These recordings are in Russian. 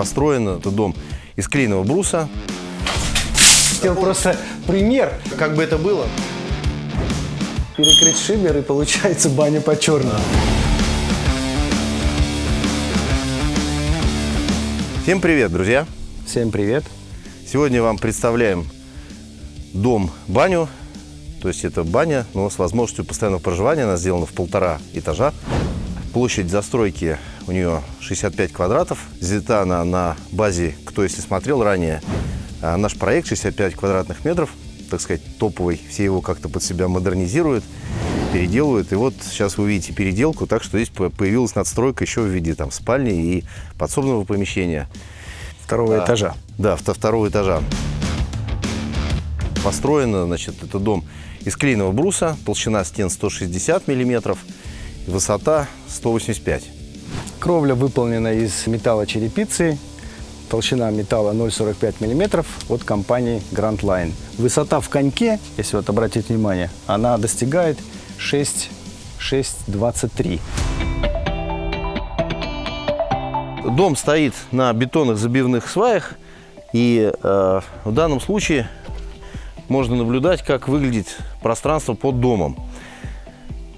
Построен этот дом из клееного бруса. Хотел просто пример. Как бы это было? Перекрыть шибер, и получается баня по-черному. Всем привет, друзья! Всем привет. Сегодня вам представляем дом-баню. То есть это баня, но с возможностью постоянного проживания. Она сделана в 1,5 этажа. Площадь застройки у нее 65 квадратов. Взята она на базе, кто если смотрел ранее, наш проект 65 квадратных метров, так сказать, топовый. Все его как-то под себя модернизируют, переделывают. И вот сейчас вы увидите переделку, так что здесь появилась надстройка еще в виде там спальни и подсобного помещения. Второго этажа. Да, второго этажа. Построен, значит, это дом из клееного бруса, толщина стен 160 мм, высота 185. Кровля выполнена из металлочерепицы. Толщина металла 0,45 мм от компании Grand Line. Высота в коньке, если вот обратить внимание, она достигает 6,23. Дом стоит на бетонных забивных сваях, и в данном случае можно наблюдать, как выглядит пространство под домом.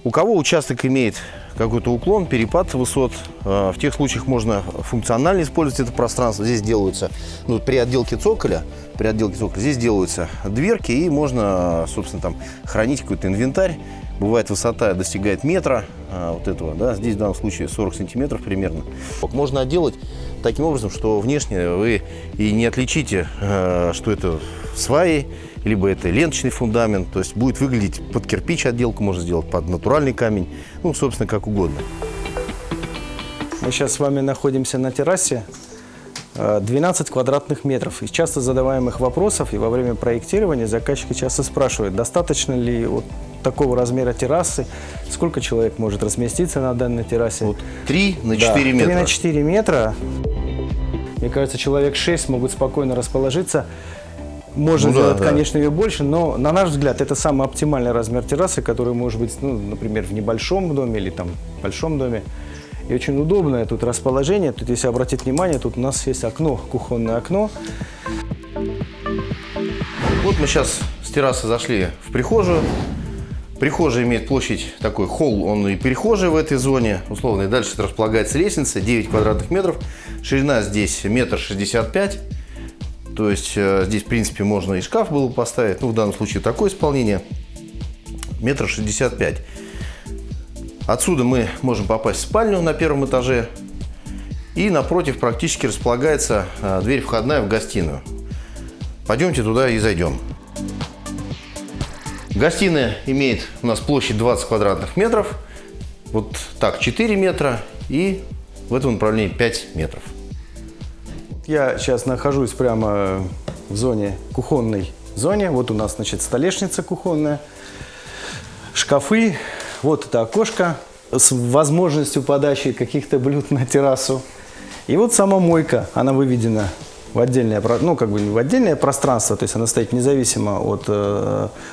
У кого участок имеет какой-то уклон, перепад высот, в тех случаях можно функционально использовать это пространство. Здесь делаются, при отделке цоколя здесь делаются дверки, и можно, собственно, там хранить какой-то инвентарь. Бывает, высота достигает метра, вот этого, да, здесь в данном случае 40 сантиметров примерно. Можно отделать таким образом, что внешне вы и не отличите, что это сваи, либо это ленточный фундамент, то есть будет выглядеть под кирпич отделку, можно сделать под натуральный камень, собственно, как угодно. Мы сейчас с вами находимся на террасе. 12 квадратных метров. Из часто задаваемых вопросов и во время проектирования заказчики часто спрашивают, достаточно ли вот такого размера террасы, сколько человек может разместиться на данной террасе. Вот 3 на 4 метра. 3 на 4 метра. Мне кажется, человек 6 могут спокойно расположиться. Можно сделать, конечно, ее больше, но, на наш взгляд, это самый оптимальный размер террасы, который может быть, например, в небольшом доме или там в большом доме. И очень удобное тут расположение. Тут, если обратить внимание, тут у нас есть окно, кухонное окно. Вот мы сейчас с террасы зашли в прихожую. Прихожая имеет площадь, такой холл, он и прихожая в этой зоне, условно. И дальше располагается лестница, 9 квадратных метров. Ширина здесь 1,65 м. То есть здесь, в принципе, можно и шкаф было поставить. В данном случае такое исполнение. 1,65 м. Отсюда мы можем попасть в спальню на первом этаже. И напротив практически располагается дверь входная в гостиную. Пойдемте туда и зайдем. Гостиная имеет у нас площадь 20 квадратных метров. Вот так 4 метра и в этом направлении 5 метров. Я сейчас нахожусь прямо в зоне, кухонной зоне. Вот у нас, значит, столешница кухонная, шкафы. Вот это окошко с возможностью подачи каких-то блюд на террасу. И вот сама мойка, она выведена в отдельное, в отдельное пространство, то есть она стоит независимо от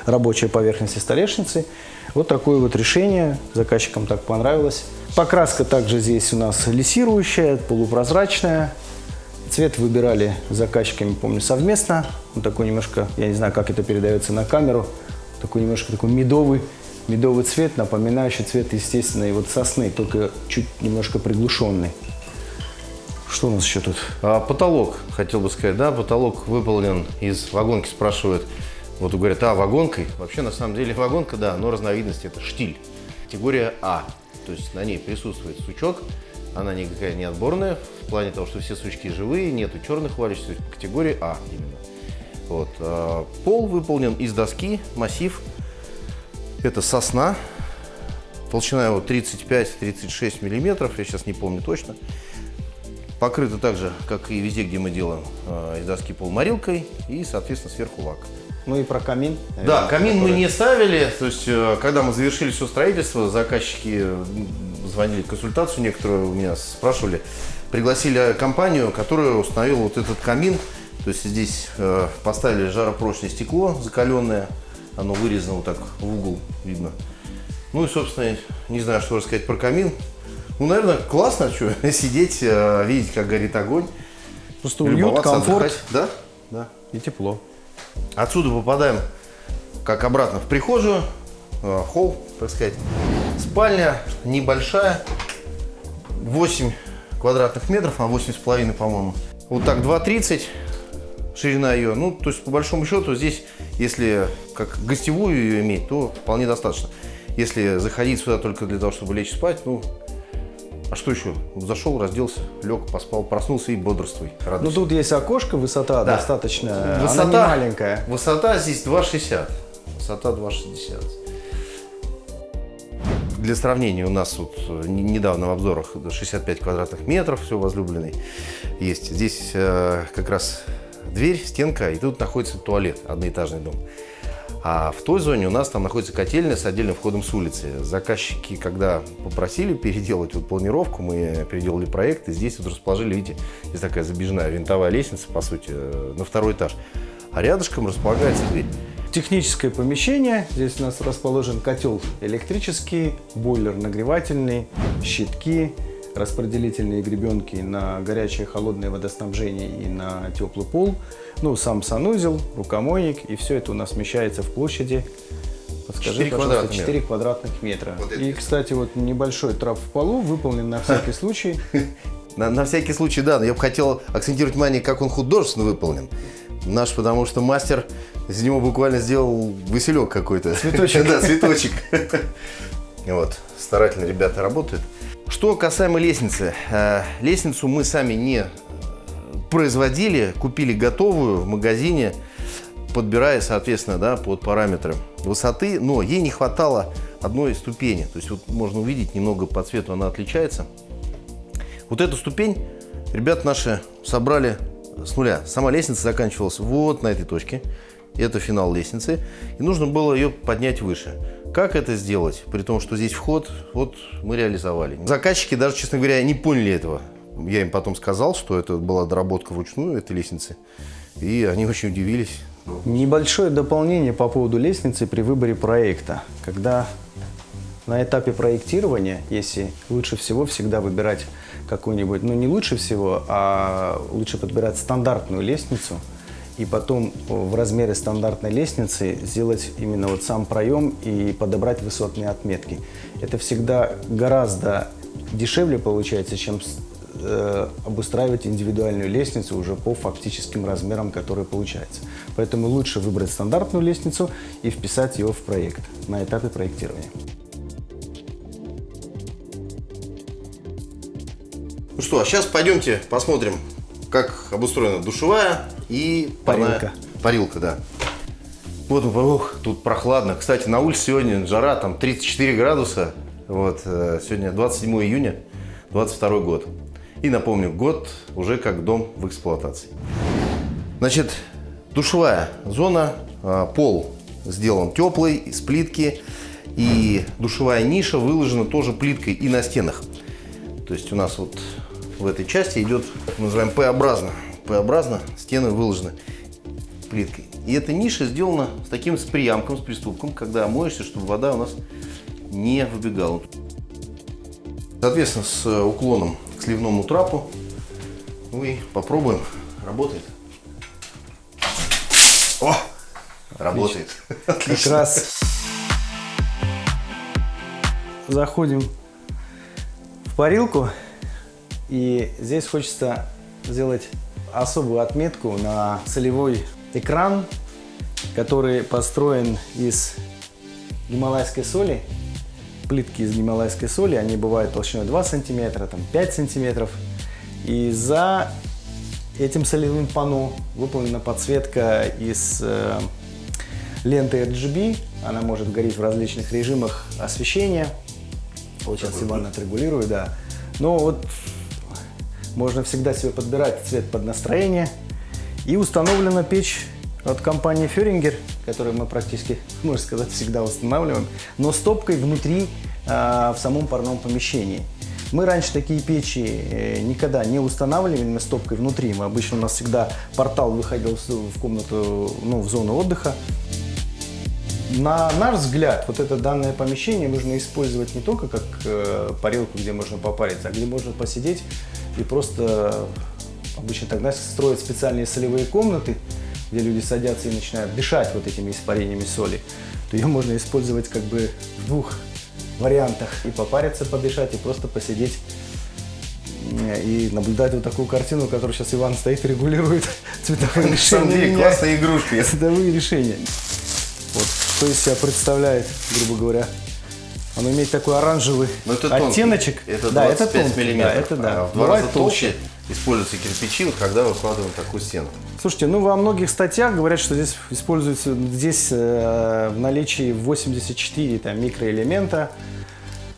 рабочей поверхности столешницы. Вот такое вот решение, заказчикам так понравилось. Покраска также здесь у нас лессирующая, полупрозрачная. Цвет выбирали с заказчиками, помню, совместно. Вот такой немножко, я не знаю, как это передается на камеру, такой немножко такой медовый цвет, напоминающий цвет естественной вот сосны, только чуть немножко приглушенный. Что у нас еще тут? Потолок, хотел бы сказать, да, потолок выполнен из вагонки, спрашивают. Вот говорят, вагонкой. Вообще, на самом деле, вагонка, да, но разновидность это штиль. Категория А, то есть на ней присутствует сучок, она никакая не отборная, в плане того, что все сучки живые, нету черных валищ, категория А именно. Вот. Пол выполнен из доски, массив. Это сосна, толщина его 35-36 миллиметров, я сейчас не помню точно. Покрыто так же, как и везде, где мы делаем, из доски пол морилкой и, соответственно, сверху лак. Ну и про камин. Да, камин мы не ставили, то есть, когда мы завершили все строительство, заказчики звонили консультацию некоторую, у меня спрашивали, пригласили компанию, которая установила вот этот камин, то есть здесь поставили жаропрочное стекло закаленное. Оно вырезано вот так в угол, видно. Ну и, собственно, не знаю, что рассказать про камин. Наверное, классно, что сидеть, видеть, как горит огонь. Просто уют, любоваться, комфорт отдыхать. Да? Да. и тепло. Отсюда попадаем как обратно в прихожую, холл, так сказать. Спальня небольшая, 8 квадратных метров, а 8,5, по-моему. Вот так 2,30 ширина ее. Ну, то есть, по большому счету, здесь, если как гостевую ее иметь, то вполне достаточно. Если заходить сюда только для того, чтобы лечь спать, ну, а что еще? Зашел, разделся, лег, поспал, проснулся и бодрствуй. Ну Радуйся. тут есть окошко, высота Да. достаточно, Высота, она не маленькая. Высота здесь 2,60. Высота 2,60. Для сравнения, у нас вот недавно в обзорах 65 квадратных метров, все возлюбленный есть. Здесь как раз дверь, стенка, и тут находится туалет, одноэтажный дом. А в той зоне у нас там находится котельная с отдельным входом с улицы. Заказчики, когда попросили переделать вот планировку, мы переделали проект, и здесь вот расположили, видите, здесь такая забежная винтовая лестница, по сути, на второй этаж. А рядышком располагается дверь. Техническое помещение. Здесь у нас расположен котел электрический, бойлер нагревательный, щитки, распределительные гребенки на горячее и холодное водоснабжение и на теплый пол. Ну, сам санузел, рукомойник, и все это у нас вмещается в площади, подскажи, 4 пожалуйста, квадратных 4 квадратных метра. Вот это. И, кстати, вот небольшой трап в полу выполнен на всякий случай. На всякий случай, да, но я бы хотел акцентировать внимание, как он художественно выполнен. Наш, потому что мастер из него буквально сделал василек какой-то. Цветочек. Да, цветочек. Вот, старательно ребята работают. Что касаемо лестницы. Лестницу мы сами не производили, купили готовую в магазине, подбирая, соответственно, да, под параметры высоты, но ей не хватало одной ступени. То есть вот можно увидеть, немного по цвету она отличается. Вот эту ступень ребята наши собрали с нуля. Сама лестница заканчивалась вот на этой точке. Это финал лестницы. И нужно было ее поднять выше. Как это сделать? При том, что здесь вход, вот мы реализовали. Заказчики даже, честно говоря, не поняли этого. Я им потом сказал, что это была доработка вручную этой лестницы. И они очень удивились. Небольшое дополнение по поводу лестницы при выборе проекта. Когда на этапе проектирования, если лучше всего всегда выбирать какую-нибудь, ну не лучше всего, а лучше подбирать стандартную лестницу, и потом в размере стандартной лестницы сделать именно вот сам проем и подобрать высотные отметки. Это всегда гораздо дешевле получается, чем обустраивать индивидуальную лестницу уже по фактическим размерам, которые получаются. Поэтому лучше выбрать стандартную лестницу и вписать ее в проект на этапе проектирования. Ну что, а сейчас пойдемте посмотрим, как обустроена душевая и Парилка. Парилка, да. Вот, ох, тут прохладно. Кстати, на улице сегодня жара, там 34 градуса. Вот, сегодня 27 июня, 22 год. И напомню, год уже как дом в эксплуатации. Значит, душевая зона, пол сделан теплый, из плитки. И душевая ниша выложена тоже плиткой и на стенах. То есть у нас вот в этой части идет, так называем, П-образно. П-образно стены выложены плиткой. И эта ниша сделана с таким с приямком, с приступком, когда моешься, чтобы вода у нас не выбегала. Соответственно, с уклоном к сливному трапу. Ну и попробуем. Работает. О! Работает. Как раз заходим в парилку, и здесь хочется сделать особую отметку на солевой экран, который построен из гималайской соли. Плитки из гималайской соли, они бывают толщиной 2 сантиметра, там 5 сантиметров. И за этим солевым панно выполнена подсветка из ленты RGB. Она может гореть в различных режимах освещения. Вот сейчас Иван отрегулирует, да. Но вот можно всегда себе подбирать цвет под настроение. И установлена печь от компании Föhringer, которую мы практически, можно сказать, всегда устанавливаем, но с топкой внутри, в самом парном помещении. Мы раньше такие печи никогда не устанавливали именно с топкой внутри. Мы обычно, у нас всегда портал выходил в комнату, ну, в зону отдыха. На наш взгляд, вот это данное помещение нужно использовать не только как парилку, где можно попариться, а где можно посидеть и просто обычно тогда строят специальные солевые комнаты, где люди садятся и начинают дышать вот этими испарениями соли, то ее можно использовать как бы в двух вариантах. И попариться, подышать, и просто посидеть и наблюдать вот такую картину, которую сейчас Иван стоит и регулирует цветовые решения. На самом деле классная игрушка. Цветовые решения. Вот, что из себя представляет, грубо говоря. Оно имеет такой оранжевый оттеночек. Это 25 да, это тонкий, миллиметров. Да, это да. А в 2 раза толще используется кирпичи, когда выкладываем такую стену. Слушайте, ну во многих статьях говорят, что здесь используется в наличии 84 там, микроэлемента.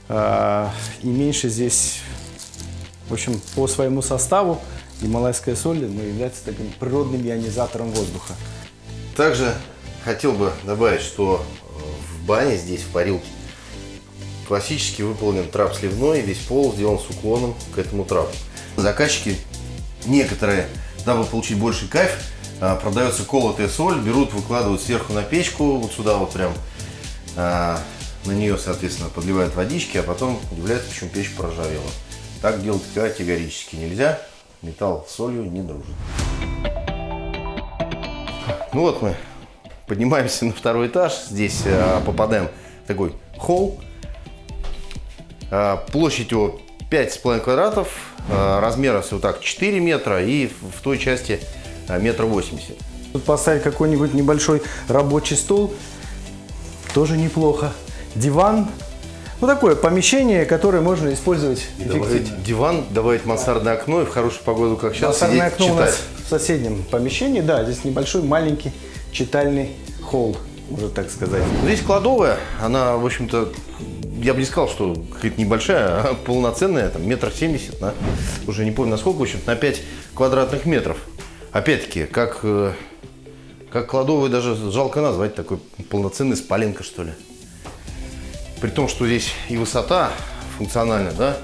И меньше здесь, в общем, по своему составу гималайская соль является таким природным ионизатором воздуха. Также хотел бы добавить, что в бане здесь, в парилке, классически выполнен трап сливной, весь пол сделан с уклоном к этому трапу. Заказчики некоторые, дабы получить больший кайф, продается колотая соль, берут, выкладывают сверху на печку, вот сюда вот прям, на нее, соответственно, подливают водички, а потом удивляются, почему печь проржавела. Так делать категорически нельзя, металл с солью не дружит. Ну вот мы поднимаемся на второй этаж, здесь попадаем в такой холл. Площадь его 5,5 квадратов, размер вот так 4 метра и в той части 1,80 метра. Тут поставить какой-нибудь небольшой рабочий стол, тоже неплохо. Диван. Ну, такое помещение, которое можно использовать эффективно. Добавить диван, добавить мансардное окно и в хорошую погоду, как сейчас, Мансардное сидеть, окно читать. у нас в соседнем помещении, да, здесь небольшой маленький читальный холл, можно так сказать. Здесь кладовая, она, в общем-то, я бы не сказал, что какая-то небольшая, а полноценная, там, 1,70 метра, да? Уже не помню на сколько, в общем-то, на 5 квадратных метров. Опять-таки, как кладовую даже жалко назвать, такой полноценный спаленка, что ли. При том, что здесь и высота функциональная, да?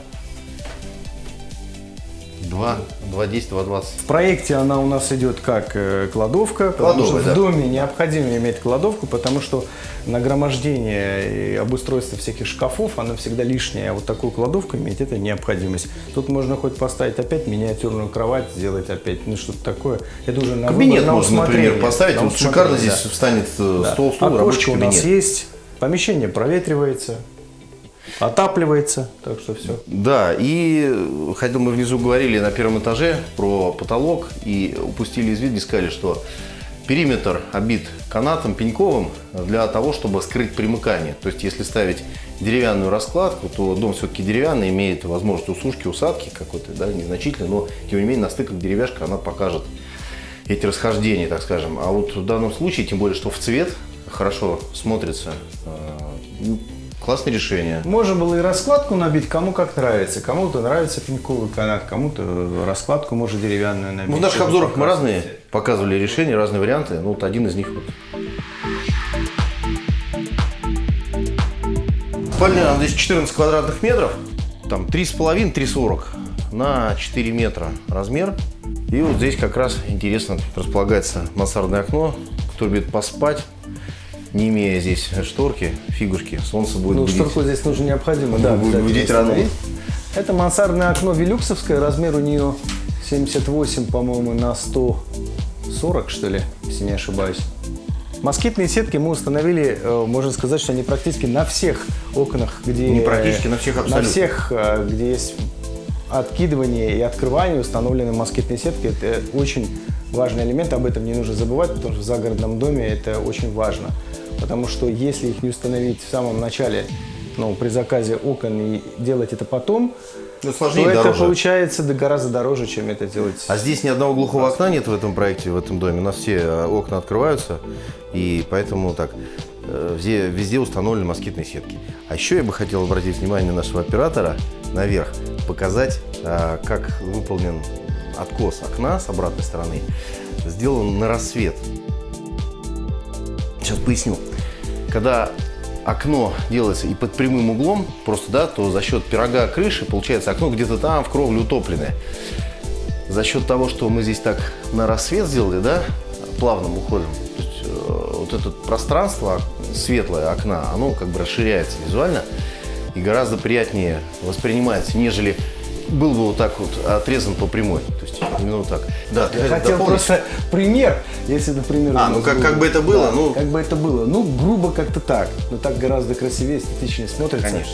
2,10, 2,20. В проекте она у нас идет как кладовка, потому что да. в доме необходимо иметь кладовку, потому что нагромождение и обустройство всяких шкафов, оно всегда лишнее, а вот такую кладовку иметь – это необходимость. Тут можно хоть поставить опять миниатюрную кровать, сделать опять, ну что-то такое. Это уже на Кабинет выбор, на можно, например, усмотрение. поставить. На Вот усмотрение, шикарно да. здесь встанет стол, Окошко рабочий у нас кабинет. есть, помещение проветривается, отапливается, так что все. Да, и хотя мы внизу говорили на первом этаже про потолок и упустили из виду, не сказали, что периметр обит канатом пеньковым для того, чтобы скрыть примыкание. То есть, если ставить деревянную раскладку, то дом все-таки деревянный, имеет возможность усушки, усадки какой-то, да, незначительной, но тем не менее на стыках деревяшка она покажет эти расхождения, так скажем. А вот в данном случае, тем более, что в цвет хорошо смотрится, классное решение. Можно было и раскладку набить, кому как нравится. Кому-то нравится пеньковый канат, кому-то раскладку можно деревянную набить. Ну, в наших обзорах мы разные показывали решения, разные варианты. Ну, вот один из них вот. Спальня здесь 14 квадратных метров, там 3,5-3,40 на 4 метра размер. И вот здесь как раз интересно располагается мансардное окно. Кто любит поспать, не имея здесь шторки, фигушки, солнце будет будить. Шторку здесь тоже необходимо, да. Будет будить рано. Это мансардное окно велюксовское, размер у нее 78, по-моему, на 140, что ли, если не ошибаюсь. Москитные сетки мы установили, можно сказать, что они практически на всех окнах, где... Не практически, на всех абсолютно. На всех, где есть откидывание и открывание, установлены москитные сетки. Это очень важный элемент, об этом не нужно забывать, потому что в загородном доме это очень важно. Потому что если их не установить в самом начале, ну, при заказе окон и делать это потом, Ну, сложнее, то дороже. это получается гораздо дороже, чем это делать. А здесь ни одного глухого окна нет в этом проекте, в этом доме. У нас все окна открываются, и поэтому так везде установлены москитные сетки. А еще я бы хотел обратить внимание нашего оператора наверх, показать, как выполнен откос окна с обратной стороны. Сделан на рассвет. Сейчас поясню. Когда окно делается и под прямым углом, просто, да, то за счет пирога крыши получается окно где-то там в кровле утопленное. За счет того, что мы здесь так на рассвет сделали, да, плавным уходом, то есть, вот это пространство светлое окна, оно как бы расширяется визуально и гораздо приятнее воспринимается, нежели был бы вот так вот отрезан по прямой. То есть именно вот так. Да, Я хотел просто пример, если, например... А, ну как бы это было, да, ну... Как бы это было. Ну, грубо как-то так. Но так гораздо красивее, эстетичнее смотрится. Конечно.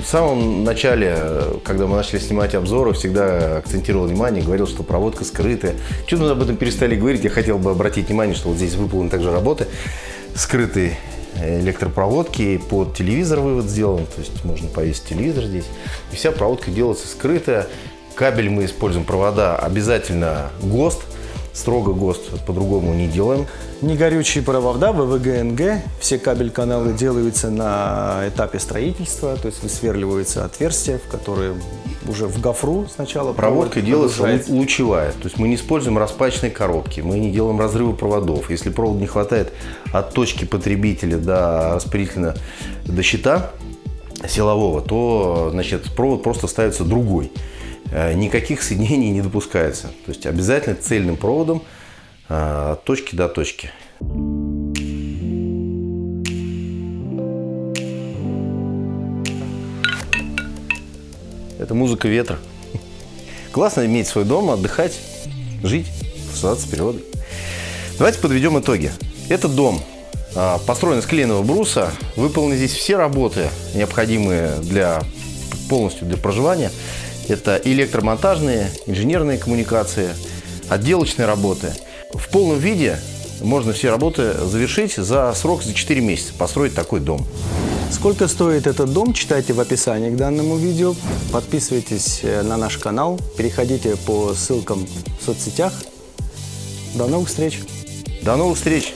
В самом начале, когда мы начали снимать обзоры, всегда акцентировал внимание, говорил, что проводка скрытая. Чуть мы об этом перестали говорить, я хотел бы обратить внимание, что вот здесь выполнены также работы скрытые электропроводки, под телевизор вывод сделан, то есть можно повесить телевизор здесь. И вся проводка делается скрытая. Кабель мы используем, провода обязательно ГОСТ, строго ГОСТ, по-другому не делаем. Негорючие провода, ВВГ-НГ. Все кабель-каналы делаются на этапе строительства, то есть высверливаются отверстия, в которые уже в гофру сначала Проводка делается погружается. лучевая, то есть мы не используем распачные коробки, мы не делаем разрывы проводов. Если провода не хватает от точки потребителя до распределительного, до щита силового, то, значит, провод просто ставится другой. Никаких соединений не допускается. То есть обязательно цельным проводом от точки до точки. Это музыка ветра. Классно иметь свой дом, отдыхать, жить, наслаждаться природой. Давайте подведем итоги. Этот дом построен из клееного бруса. Выполнены здесь все работы, необходимые полностью для проживания. Это электромонтажные, инженерные коммуникации, отделочные работы. В полном виде можно все работы завершить за срок, за 4 месяца, построить такой дом. Сколько стоит этот дом, читайте в описании к данному видео. Подписывайтесь на наш канал, переходите по ссылкам в соцсетях. До новых встреч! До новых встреч!